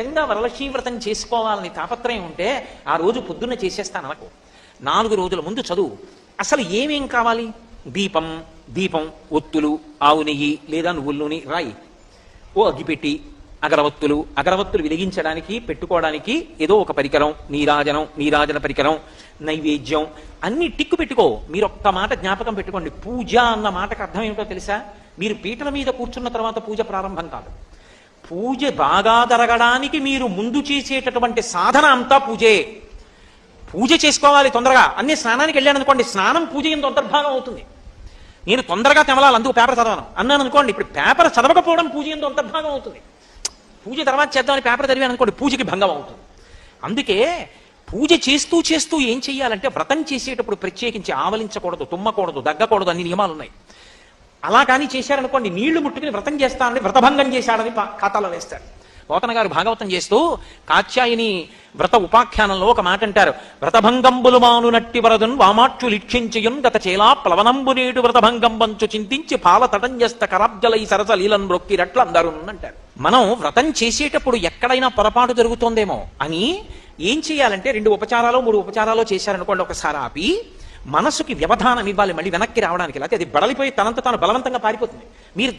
నిజంగా వరలక్ష్మీ వ్రతం చేసుకోవాలని తాపత్రయం ఉంటే ఆ రోజు పొద్దున్న చేసేస్తాను అనకు. 4 రోజుల ముందు చదువు. అసలు ఏమేం కావాలి? దీపం, ఒత్తులు, ఆవు నెయ్యి లేదా నువ్వుల నూనె రాయి. ఓ అగ్గిపెట్టి, అగరవత్తులు వెలిగించడానికి పెట్టుకోవడానికి ఏదో ఒక పరికరం, నీరాజన పరికరం, నైవేద్యం అన్ని టిక్కు పెట్టుకో. మీరు ఒక్క మాట జ్ఞాపకం పెట్టుకోండి, పూజ అన్న మాటకు అర్థం ఏమిటో తెలుసా? మీరు పీటల మీద కూర్చున్న తర్వాత పూజ ప్రారంభం కాదు. పూజ బాగా జరగడానికి మీరు ముందు చేసేటటువంటి సాధన అంతా పూజే. పూజ చేసుకోవాలి తొందరగా. అన్ని స్నానానికి వెళ్ళాను అనుకోండి, స్నానం పూజ ఎంత అంతర్భాగం అవుతుంది. నేను తొందరగా తెమలాలి, అందుకు పేపర్ చదవను అన్నాను అనుకోండి, ఇప్పుడు పేపర్ చదవకపోవడం పూజ ఎంత అంతర్భాగం అవుతుంది. పూజ తర్వాత చేద్దామని పేపర్ చదివాను అనుకోండి, పూజకి భంగం అవుతుంది. అందుకే పూజ చేస్తూ ఏం చెయ్యాలంటే, వ్రతం చేసేటప్పుడు ప్రత్యేకించి ఆవలించకూడదు, తుమ్మకూడదు, దగ్గకూడదు, అన్ని నియమాలు ఉన్నాయి. అలా కానీ చేశారనుకోండి, నీళ్లు ముట్టుకుని వ్రతం చేస్తానని వ్రతభంగం చేశాడని ఖాతాలో వేస్తాడు. పోతన గారు భాగవతం చేస్తూ కాత్యాయని వ్రత ఉపాఖ్యానంలో ఒక మాట అంటారు. వ్రతభంగంబులు మాను నట్టి వరదున్ వామాక్షు లిక్షించయున్ గత చేలా ప్లవనంబు నేటు వ్రతభంగం వంచు చింతించి పాల తటంజస్త కరాబ్జలై సరస లీలన్ బ్రొక్కిరట్లు అందరు అంటారు. మనం వ్రతం చేసేటప్పుడు ఎక్కడైనా పొరపాటు జరుగుతోందేమో అని ఏం చేయాలంటే, 2 ఉపచారాలు 3 ఉపచారాలు చేశారనుకోండి, ఒకసారి ఆపి మనసుకి వ్యవధానం ఇవ్వాలి మళ్ళీ వెనక్కి రావడానికి. లేకపోతే అది బడలిపోయి తనంత తాను బలవంతంగా పారిపోతుంది. మీరు